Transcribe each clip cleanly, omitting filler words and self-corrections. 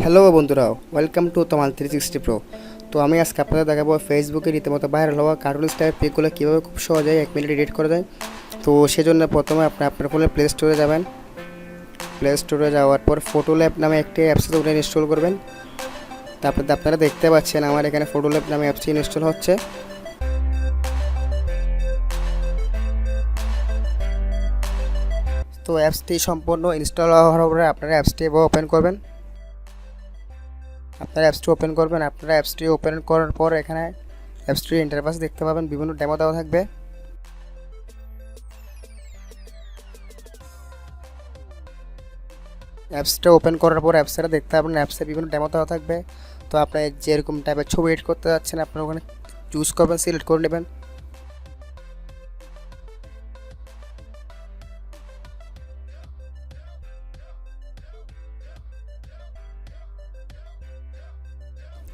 Hello বন্ধুরা, welcome to তোমাল 360 pro. তো আমি আজকে আপনাদের দেখাবো ফেসবুকে রীতিমতো ভাইরাল হওয়া কার্টুন স্টাইল পিকগুলো কীভাবে খুব সহজেই 1 মিনিটে এডিট করা যায়। তো সেজন্য প্রথমে আপনার ফোনে প্লে স্টোরে যাবেন। প্লে স্টোরে যাওয়ার পর ফটোল্যাব নামে একটি অ্যাপস ওটা ইনস্টল করবেন। তারপরে আপনারা দেখতে পাচ্ছেন আমার এখানে ফটোল্যাব নামে অ্যাপসটি ইনস্টল হচ্ছে। তো অ্যাপসটি সম্পূর্ণ ইনস্টল হওয়ার পরে আপনারা অ্যাপসটি ওপেন করবেন। আপনারা অ্যাপসটি ওপেন করার পর এখানে অ্যাপসটির ইন্টারফেস দেখতে পাবেন, বিভিন্ন ডেমো দেওয়া থাকবে। অ্যাপসটা ওপেন করার পর অ্যাপসটা দেখতে পাবেন, অ্যাপসে বিভিন্ন ডেমো দেওয়া থাকবে। তো আপনি যেরকম টাইপের ছবি এডিট করতে যাচ্ছেন আপনারা ওখানে চুজ করবেন, সিলেক্ট করে নেবেন।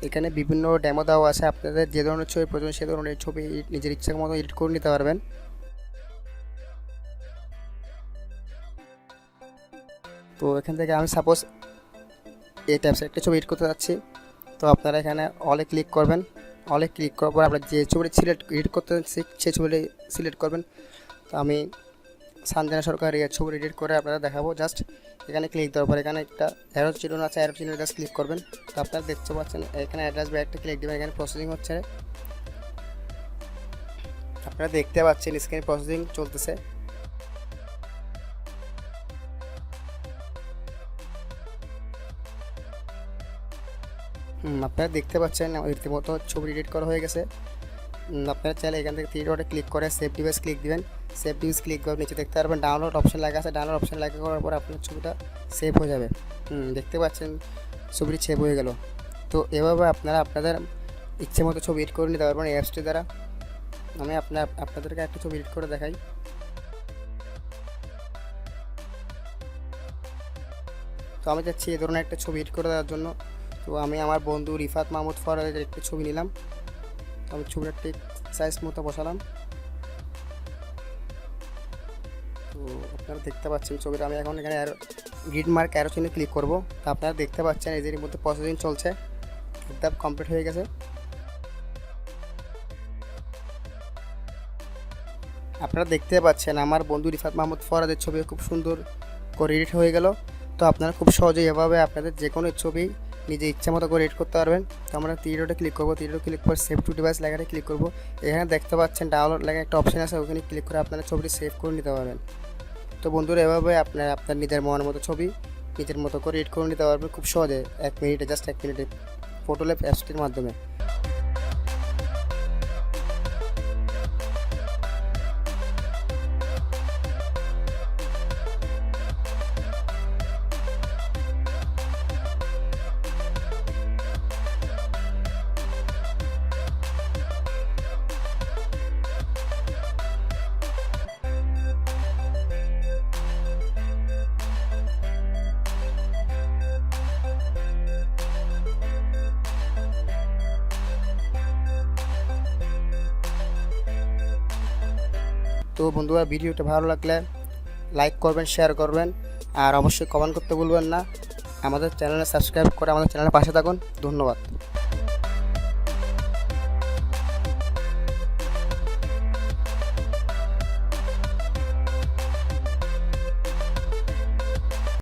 এখানে বিভিন্ন ডেমো দেওয়া আছে, আপনাদের যে ধরনের ছবি প্রয়োজন সে ধরনের ছবি নিজের ইচ্ছা মতো এডিট করে নিতে পারবেন। তো এখান থেকে আমি সাপোজ এই টাইপসের একটা ছবি এডিট করতে যাচ্ছি। তো আপনারা এখানে অলে ক্লিক করবেন। অলে ক্লিক করার পর আপনারা যে ছবিটি এডিট করতে সেই ছবিটি সিলেক্ট করবেন। তো আমি সঞ্জনা সরকার এই ছবি এডিট করে আপনারা দেখাবো। জাস্ট এখানে ক্লিক দেওয়ার পর এখানে একটা অ্যারো চিহ্ন আছে, অ্যারো চিহ্ন জাস্ট ক্লিক করবেন। তো আপনারা দেখতে পাচ্ছেন এখানে অ্যাড্রেস বা একটা ক্লিক দেবেন, এখানে প্রসেসিং হচ্ছে। আপনারা দেখতে পাচ্ছেন স্ক্রিন প্রসেসিং চলতেছে। আপনারা দেখতে পাচ্ছেন রীতিমতো ছবি এডিট করা হয়ে গেছে। আপনারা চাইলে এখান থেকে 3 ডটে ক্লিক করে সেভ ডিভাইস ক্লিক দিবেন। সেভ ডিভাইস ক্লিক করে নিচে দেখতে পারবেন ডাউনলোড অপশন লেখা আছে। ডাউনলোড অপশন লেখা করার পর আপনার ছবিটা সেভ হয়ে যাবে। দেখতে পাচ্ছেন ছবিটি সেভ হয়ে গেল। তো এভাবে আপনারা আপনাদের ইচ্ছে মতো ছবি এডিট করে নিতে পারবেন এই অ্যাপসটি দ্বারা। আমি আপনাদেরকে একটা ছবি এডিট করে দেখাই। তো আমি চাচ্ছি এই ধরনের একটা ছবি এডিট করে দেওয়ার জন্য। তো আমি আমার বন্ধু রিফাত মাহমুদ ফরাদের একটা ছবি নিলাম। তো আমি ছবিটা ঠিক সাইজ মতো বসালাম। তো আপনারা দেখতে পাচ্ছেন ছবিটা আমি এখন এখানে গ্রিড মার্ক অ্যারো চিহ্নে ক্লিক করব। তো আপনারা দেখতে পাচ্ছেন এদের মধ্যে প্রসেসিং চলছে, একদম কমপ্লিট হয়ে গেছে। আপনারা দেখতে পাচ্ছেন আমার বন্ধু রিফাত মাহমুদ ফরাদের ছবি খুব সুন্দর করে এডিট হয়ে গেল। তো আপনারা খুব সহজেই এভাবে আপনাদের যে কোনো ছবি নিজে ইচ্ছা মতো করে এডিট করতে পারবেন। তো আমরা 3 ডটে ক্লিক করবো। 3 ডটে ক্লিক করে সেভ টু ডিভাইস লেখাটা ক্লিক করব। এখানে দেখতে পাচ্ছেন ডাউনলোড লেখা একটা অপশন আছে, ওখানে ক্লিক করে আপনারা ছবিটি সেভ করে নিতে পারবেন। তো বন্ধুরা এভাবে আপনার নিজের মনের মতো ছবি নিজের মতো করে এডিট করে নিতে পারবেন খুব সহজে 1 মিনিটে, জাস্ট 1 মিনিটে ফটোল্যাব অ্যাপসটির মাধ্যমে। তো বন্ধুরা ভিডিওটা ভালো লাগলে লাইক করবেন, শেয়ার করবেন, আর অবশ্যই কমেন্ট করতে ভুলবেন না। আমাদের চ্যানেলে সাবস্ক্রাইব করে আমাদের চ্যানেলের পাশে থাকুন। ধন্যবাদ।